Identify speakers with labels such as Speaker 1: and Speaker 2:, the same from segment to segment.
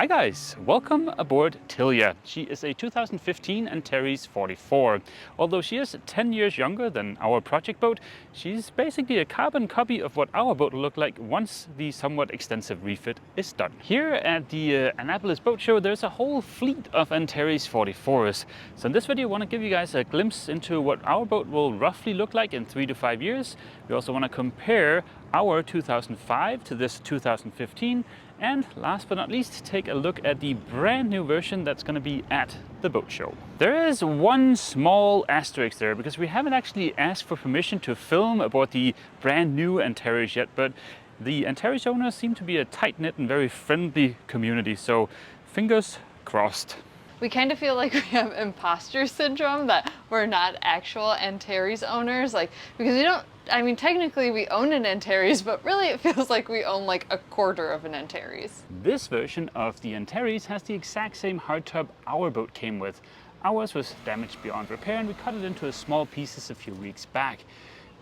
Speaker 1: Hi guys, welcome aboard Tilia. She is a 2015 Antares 44. Although she is 10 years younger than our project boat, she's basically a carbon copy of what our boat will look like once the somewhat extensive refit is done. Here at the Annapolis Boat Show, there's a whole fleet of Antares 44s. So in this video, I want to give you guys a glimpse into what our boat will roughly look like in 3 to 5 years. We also want to compare our 2005 to this 2015. And last but not least, take a look at the brand new version that's going to be at the boat show. There is one small asterisk there because we haven't actually asked for permission to film aboard the brand new Antares yet, but the Antares owners seem to be a tight-knit and very friendly community, so fingers crossed.
Speaker 2: We kind of feel like we have imposter syndrome, that we're not actual Antares owners, because we don't, technically we own an Antares, but really it feels like we own like a quarter of an Antares.
Speaker 1: This version of the Antares has the exact same hardtop our boat came with. Ours was damaged beyond repair and we cut it into small pieces a few weeks back.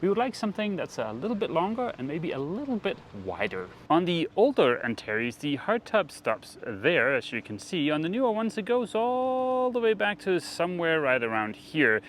Speaker 1: We would like something that's a little bit longer and maybe a little bit wider. On the older Antares, the hardtop stops there, as you can see. On the newer ones, it goes all the way back to somewhere right around here.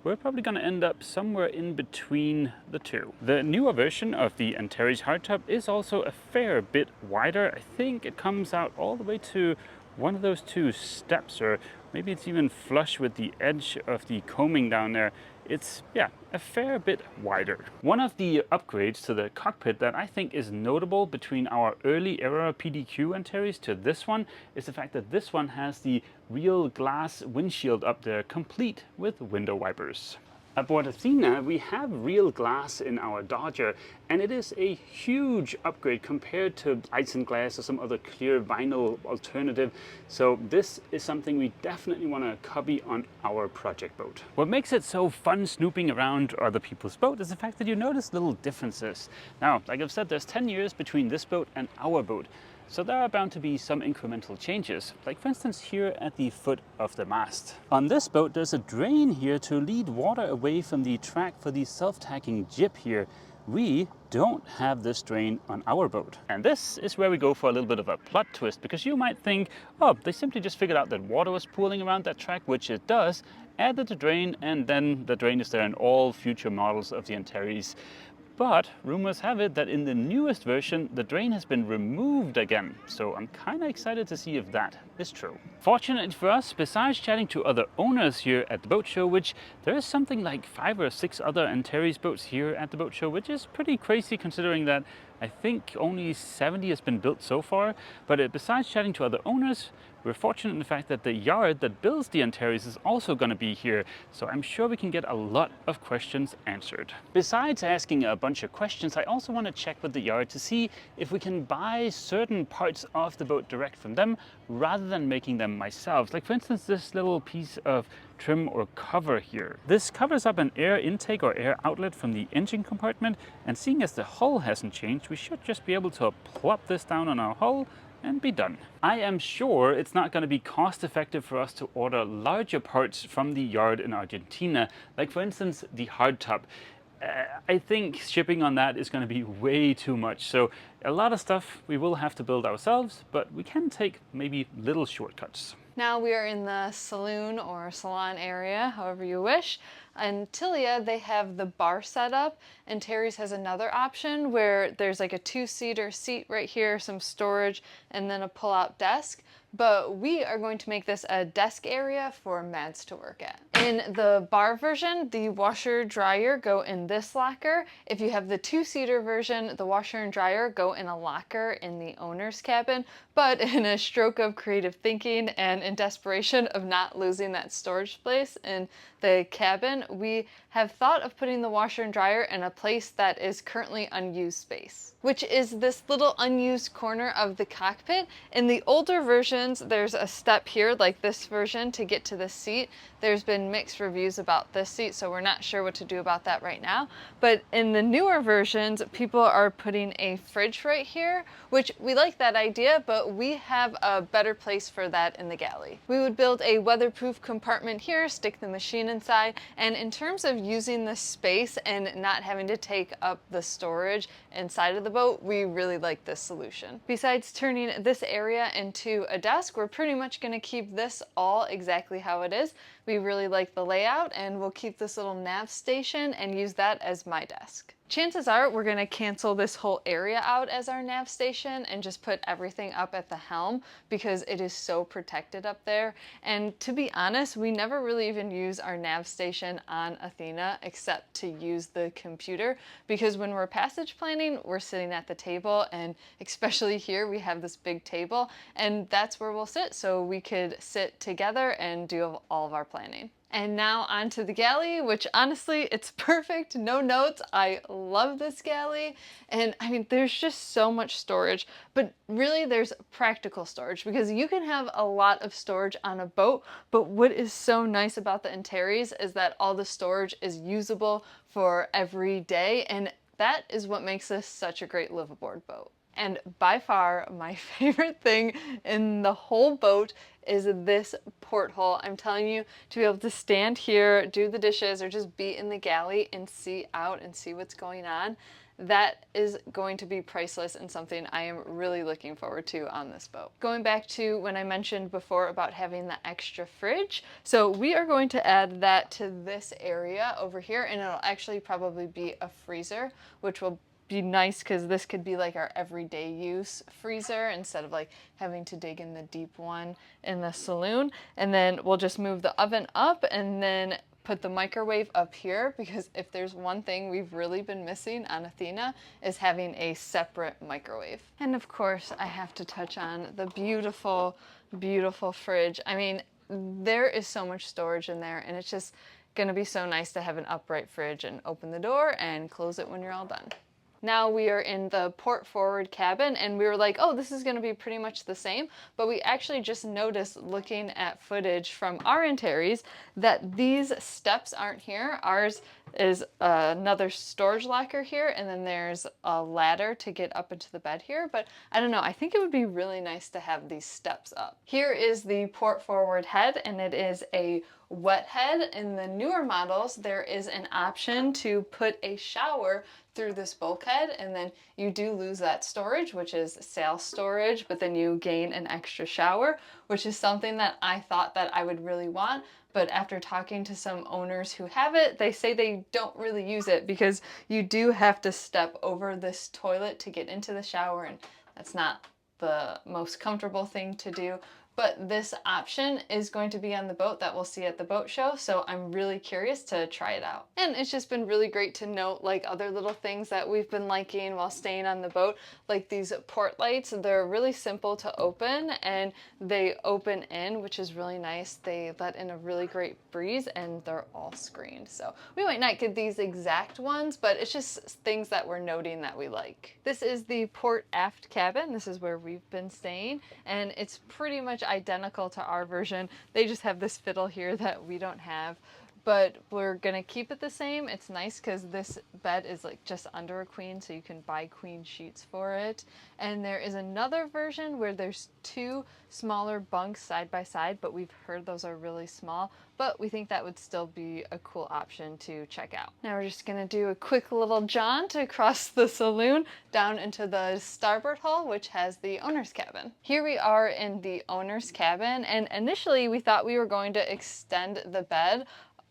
Speaker 1: We're probably going to end up somewhere in between the two. The newer version of the Antares hardtop is also a fair bit wider. I think it comes out all the way to one of those two steps, or maybe it's even flush with the edge of the coaming down there. It's, yeah, a fair bit wider. One of the upgrades to the cockpit that I think is notable between our early era PDQ Antares to this one is the fact that this one has the real glass windshield up there, complete with window wipers. Aboard Athena, we have real glass in our Dodger, and it is a huge upgrade compared to isinglass or some other clear vinyl alternative. So this is something we definitely want to copy on our project boat. What makes it so fun snooping around other people's boat is the fact that you notice little differences. Now, like I've said, there's 10 years between this boat and our boat. So there are bound to be some incremental changes, like for instance here at the foot of the mast. On this boat there's a drain here to lead water away from the track for the self-tacking jib here. We don't have this drain on our boat. And this is where we go for a little bit of a plot twist, because you might think, oh, they simply just figured out that water was pooling around that track, which it does, added the drain, and then the drain is there in all future models of the Antares. But rumors have it that in the newest version, the drain has been removed again. So I'm kind of excited to see if that is true. Fortunately for us, besides chatting to other owners here at the boat show, which there is something like 5 or 6 other Antares boats here at the boat show, which is pretty crazy considering that I think only 70 has been built so far. But besides chatting to other owners, we're fortunate in the fact that the yard that builds the Antares is also going to be here, so I'm sure we can get a lot of questions answered. Besides asking a bunch of questions, I also want to check with the yard to see if we can buy certain parts of the boat direct from them rather than making them myself. Like for instance, this little piece of trim or cover here. This covers up an air intake or air outlet from the engine compartment, and seeing as the hull hasn't changed, we should just be able to plop this down on our hull and be done. I am sure it's not going to be cost effective for us to order larger parts from the yard in Argentina, like for instance the hardtop. I think shipping on that is going to be way too much, so a lot of stuff we will have to build ourselves, but we can take maybe little shortcuts.
Speaker 2: Now we are in the saloon or salon area, however you wish. In Tilia, they have the bar setup, and Terry's has another option where there's like a 2-seater seat right here, some storage, and then a pull-out desk. But we are going to make this a desk area for Mads to work at. In the bar version, the washer dryer go in this locker. If you have the 2-seater version, the washer and dryer go in a locker in the owner's cabin. But in a stroke of creative thinking and in desperation of not losing that storage space in the cabin, we have thought of putting the washer and dryer in a place that is currently unused space, which is this little unused corner of the cockpit. In the older versions, there's a step here, like this version, to get to the seat. There's been mixed reviews about this seat, so we're not sure what to do about that right now. But in the newer versions, people are putting a fridge right here, which we like that idea, but we have a better place for that in the galley. We would build a weatherproof compartment here, stick the machine inside, and in terms of using the space and not having to take up the storage inside of the boat, we really like this solution. Besides turning this area into a desk desk, we're pretty much going to keep this all exactly how it is. We really like the layout, and we'll keep this little nav station and use that as my desk. Chances are we're going to cancel this whole area out as our nav station and just put everything up at the helm because it is so protected up there. And to be honest, we never really even use our nav station on Athena except to use the computer, because when we're passage planning, we're sitting at the table, and especially here we have this big table, and that's where we'll sit, so we could sit together and do all of our planning. And now on to the galley, which honestly, it's perfect, no notes. I love this galley. And I mean, there's just so much storage, but really there's practical storage, because you can have a lot of storage on a boat, but what is so nice about the Antares is that all the storage is usable for every day, and that is what makes this such a great liveaboard boat. And by far my favorite thing in the whole boat is this porthole. I'm telling you, to be able to stand here, do the dishes, or just be in the galley and see out and see what's going on, that is going to be priceless and something I am really looking forward to on this boat. Going back to when I mentioned before about having the extra fridge, so we are going to add that to this area over here, and it'll actually probably be a freezer, which will be nice because this could be like our everyday use freezer instead of like having to dig in the deep one in the saloon. And then we'll just move the oven up and then put the microwave up here, because if there's one thing we've really been missing on Athena is having a separate microwave. And of course I have to touch on the beautiful, beautiful fridge. I mean, there is so much storage in there, and it's just gonna be so nice to have an upright fridge and open the door and close it when you're all done. Now we are in the port forward cabin, and we were like, oh, this is going to be pretty much the same, but we actually just noticed looking at footage from our Antares that these steps aren't here. Ours is another storage locker here, and then there's a ladder to get up into the bed here, but I don't know, I think it would be really nice to have these steps up. Here is the port forward head, and it is a wet head. In the newer models, there is an option to put a shower through this bulkhead, and then you do lose that storage, which is sail storage, but then you gain an extra shower, which is something that I thought that I would really want. But after talking to some owners who have it, they say they don't really use it because you do have to step over this toilet to get into the shower, and that's not the most comfortable thing to do. But this option is going to be on the boat that we'll see at the boat show, so I'm really curious to try it out. And it's just been really great to note like other little things that we've been liking while staying on the boat, like these port lights. They're really simple to open, and they open in, which is really nice. They let in a really great breeze, and they're all screened. So we might not get these exact ones, but it's just things that we're noting that we like. This is the port aft cabin. This is where we've been staying, and it's pretty much identical to our version. They just have this fiddle here that we don't have, but we're gonna keep it the same. It's nice because this bed is like just under a queen, so you can buy queen sheets for it. And there is another version where there's two smaller bunks side by side, but we've heard those are really small, but we think that would still be a cool option to check out. Now we're just gonna do a quick little jaunt across the saloon down into the starboard hull, which has the owner's cabin. Here we are in the owner's cabin, and initially we thought we were going to extend the bed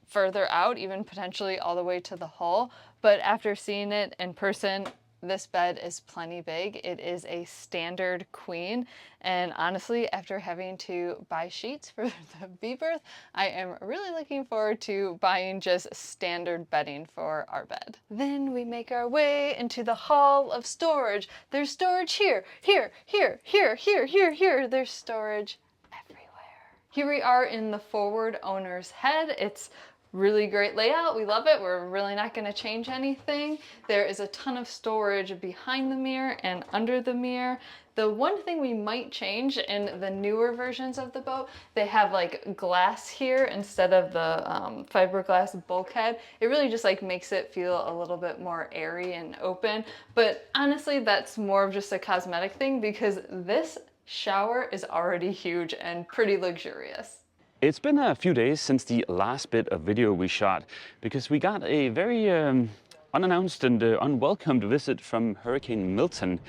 Speaker 2: further out, even potentially all the way to the hull, but after seeing it in person, this bed is plenty big. It is a standard queen, and honestly, after having to buy sheets for the B-berth, I am really looking forward to buying just standard bedding for our bed. Then we make our way into the hall of storage. There's storage here, here, here, here, here, here, here. There's storage everywhere. Here we are in the forward owner's head. It's really great layout. We love it. We're really not going to change anything. There is a ton of storage behind the mirror and under the mirror. The one thing we might change in the newer versions of the boat, they have like glass here instead of the fiberglass bulkhead. It really just like makes it feel a little bit more airy and open. But honestly, that's more of just a cosmetic thing because this shower is already huge and pretty luxurious.
Speaker 1: It's been a few days since the last bit of video we shot because we got a very unannounced and unwelcomed visit from Hurricane Milton.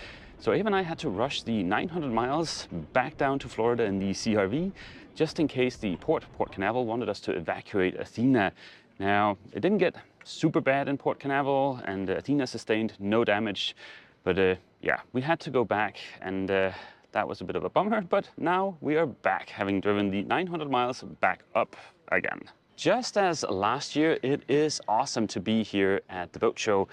Speaker 1: So Ava and I had to rush the 900 miles back down to Florida in the CRV, just in case the Port Canaveral wanted us to evacuate Athena. Now, it didn't get super bad in Port Canaveral, and Athena sustained no damage. But yeah, we had to go back, and that was a bit of a bummer. But now we are back, having driven the 900 miles back up again. Just as last year, it is awesome to be here at the boat show.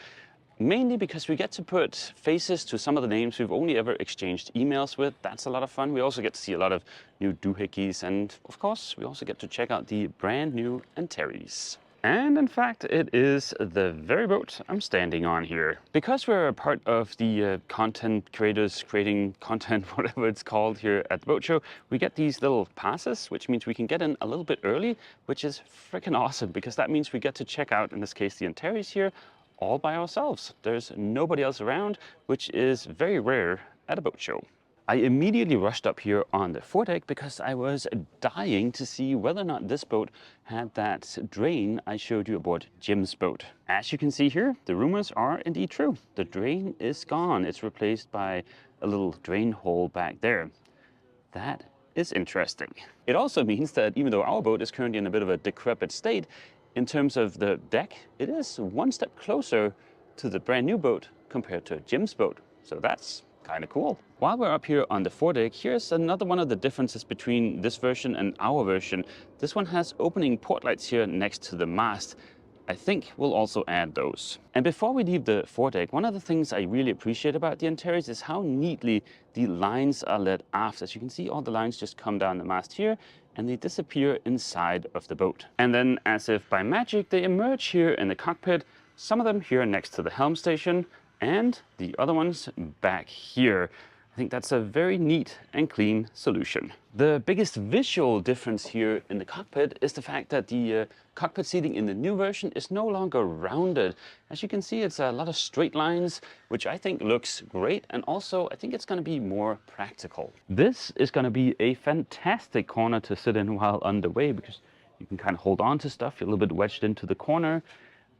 Speaker 1: Mainly because we get to put faces to some of the names we've only ever exchanged emails with. That's a lot of fun. We also get to see a lot of new doohickeys, and of course, we also get to check out the brand new Antares. And in fact, it is the very boat I'm standing on here. Because we're a part of the content creators creating content, whatever it's called here at the boat show, we get these little passes, which means we can get in a little bit early, which is freaking awesome because that means we get to check out, in this case, the Antares here, all by ourselves. There's nobody else around, which is very rare at a boat show. I immediately rushed up here on the foredeck because I was dying to see whether or not this boat had that drain I showed you aboard Jim's boat. As you can see here, the rumors are indeed true. The drain is gone. It's replaced by a little drain hole back there. That is interesting. It also means that even though our boat is currently in a bit of a decrepit state, in terms of the deck, it is one step closer to the brand new boat compared to Jim's boat. So that's kind of cool. While we're up here on the foredeck, here's another one of the differences between this version and our version. This one has opening port lights here next to the mast. I think we'll also add those. And before we leave the foredeck, one of the things I really appreciate about the Antares is how neatly the lines are led aft. As you can see, all the lines just come down the mast here and they disappear inside of the boat. And then, as if by magic, they emerge here in the cockpit, some of them here next to the helm station, and the other ones back here. I think that's a very neat and clean solution. The biggest visual difference here in the cockpit is the fact that the cockpit seating in the new version is no longer rounded. As you can see, it's a lot of straight lines, which I think looks great, and also I think it's going to be more practical. This is going to be a fantastic corner to sit in while underway because you can kind of hold on to stuff. You're a little bit wedged into the corner.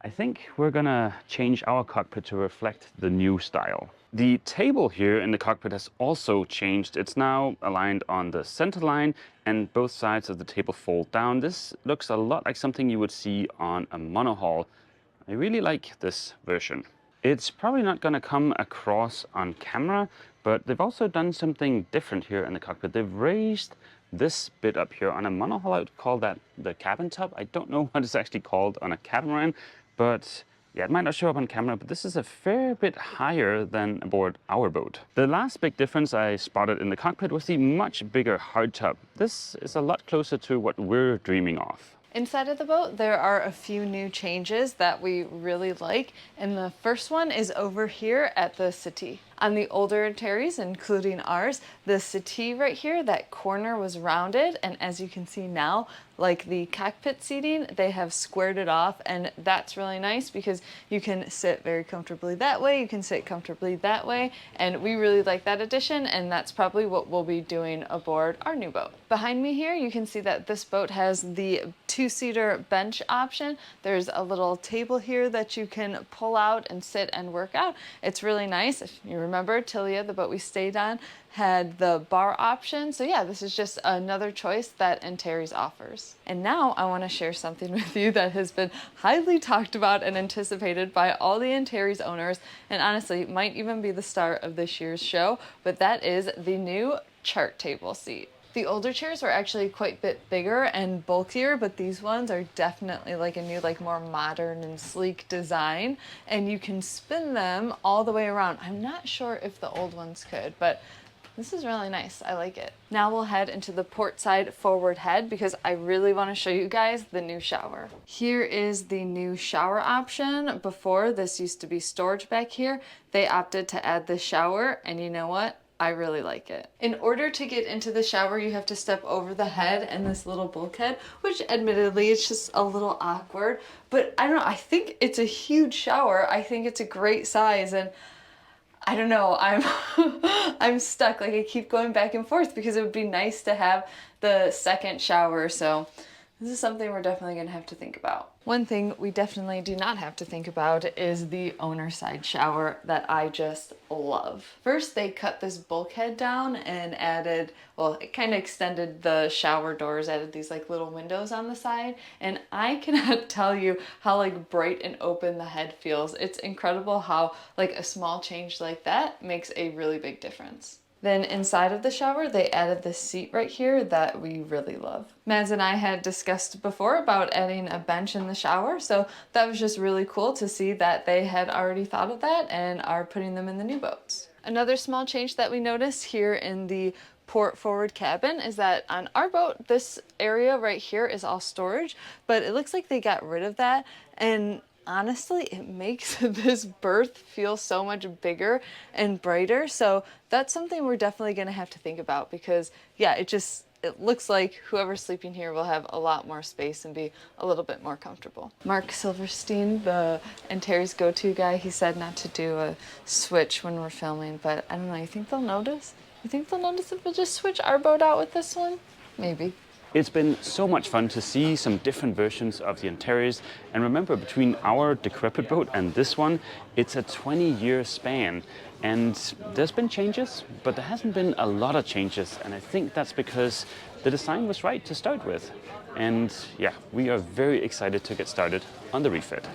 Speaker 1: I think we're gonna change our cockpit to reflect the new style. The table here in the cockpit has also changed. It's now aligned on the center line and both sides of the table fold down. This looks a lot like something you would see on a monohull. I really like this version. It's probably not gonna come across on camera, but they've also done something different here in the cockpit. They've raised this bit up here. On a monohull, I would call that the cabin top. I don't know what it's actually called on a catamaran. But yeah, it might not show up on camera, but this is a fair bit higher than aboard our boat. The last big difference I spotted in the cockpit was the much bigger hardtop. This is a lot closer to what we're dreaming of.
Speaker 2: Inside of the boat, there are a few new changes that we really like, and the first one is over here at the settee. On the older Antares, including ours, the settee right here, that corner was rounded, and as you can see now, like the cockpit seating, they have squared it off, and that's really nice because you can sit very comfortably that way, you can sit comfortably that way, and we really like that addition, and that's probably what we'll be doing aboard our new boat. Behind me here, you can see that this boat has the two-seater bench option. There's a little table here that you can pull out and sit and work out. It's really nice. If you remember, Tilia, the boat we stayed on, had the bar option. So yeah, this is just another choice that Antares offers. And now I want to share something with you that has been highly talked about and anticipated by all the Antares owners, and honestly might even be the star of this year's show, but that is the new chart table seat. The older chairs were actually quite a bit bigger and bulkier, but these ones are definitely like a new, like more modern and sleek design, and you can spin them all the way around. I'm not sure if the old ones could, but this is really nice. I like it. Now we'll head into the port side forward head because I really want to show you guys the new shower. Here is the new shower option. Before, this used to be storage back here. They opted to add the shower, and you know what? I really like it. In order to get into the shower, you have to step over the head and this little bulkhead, which admittedly is just a little awkward, but I don't know, I think it's a huge shower. I think it's a great size, and I don't know, I'm stuck. Like, I keep going back and forth because it would be nice to have the second shower. So This is something we're definitely going to have to think about. One thing we definitely do not have to think about is the owner side shower that I just love. First, they cut this bulkhead down and added, well, it kind of extended the shower doors, added these like little windows on the side. And I cannot tell you how like bright and open the head feels. It's incredible how like a small change like that makes a really big difference. Then inside of the shower, they added this seat right here that we really love. Mads and I had discussed before about adding a bench in the shower, so that was just really cool to see that they had already thought of that and are putting them in the new boats. Another small change that we noticed here in the port forward cabin is that on our boat, this area right here is all storage, but it looks like they got rid of that, and honestly, it makes this berth feel so much bigger and brighter. So that's something we're definitely going to have to think about because, yeah, it looks like whoever's sleeping here will have a lot more space and be a little bit more comfortable. Mark Silverstein, the Antares go-to guy, he said not to do a switch when we're filming, but I don't know, you think they'll notice? You think they'll notice if we just switch our boat out with this one? Maybe.
Speaker 1: It's been so much fun to see some different versions of the Antares, and remember, between our decrepit boat and this one, it's a 20-year span. And there's been changes, but there hasn't been a lot of changes, and I think that's because the design was right to start with. And yeah, we are very excited to get started on the refit.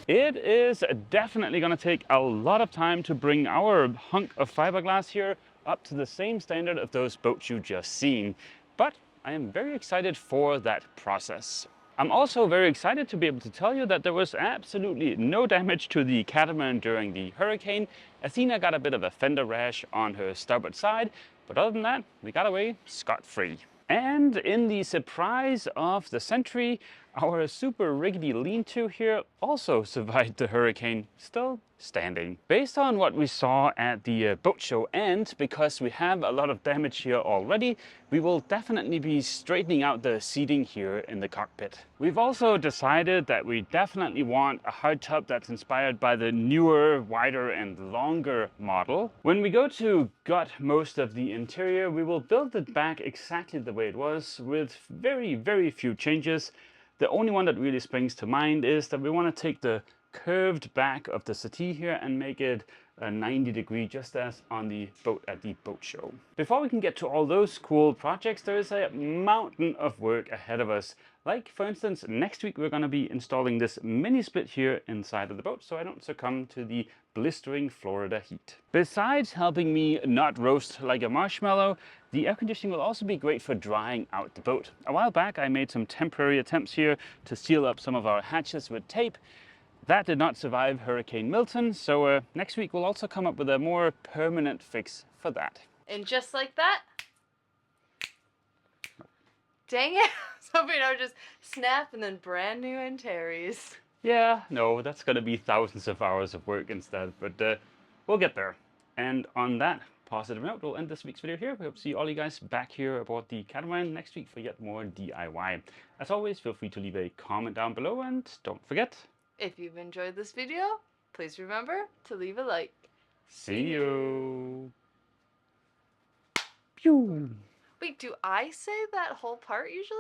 Speaker 1: It is definitely going to take a lot of time to bring our hunk of fiberglass here up to the same standard of those boats you just seen, but I am very excited for that process. I'm also very excited to be able to tell you that there was absolutely no damage to the Catamaran during the hurricane. Athena got a bit of a fender rash on her starboard side, but other than that, we got away scot-free. And in the surprise of the century, our super rickety lean-to here also survived the hurricane, still standing. Based on what we saw at the boat show, and because we have a lot of damage here already, we will definitely be straightening out the seating here in the cockpit. We've also decided that we definitely want a hardtop that's inspired by the newer, wider and longer model. When we go to gut most of the interior, we will build it back exactly the way it was with very, very few changes. The only one that really springs to mind is that we want to take the curved back of the settee here and make it a 90 degree, just as on the boat at the boat show. Before we can get to all those cool projects, there is a mountain of work ahead of us. Like, for instance, next week we're going to be installing this mini split here inside of the boat so I don't succumb to the blistering Florida heat. Besides helping me not roast like a marshmallow, the air conditioning will also be great for drying out the boat. A while back I made some temporary attempts here to seal up some of our hatches with tape. That did not survive Hurricane Milton, so next week we'll also come up with a more permanent fix for that.
Speaker 2: And just like that, dang it, I was hoping I would just snap and then brand new Antares.
Speaker 1: Yeah, no, that's gonna be thousands of hours of work instead, but we'll get there. And on that positive note, we'll end this week's video here. We hope to see all you guys back here aboard the Catamaran next week for yet more DIY. As always, feel free to leave a comment down below, and don't forget,
Speaker 2: if you've enjoyed this video, please remember to leave a like.
Speaker 1: See you. Pew.
Speaker 2: Wait, do I say that whole part usually?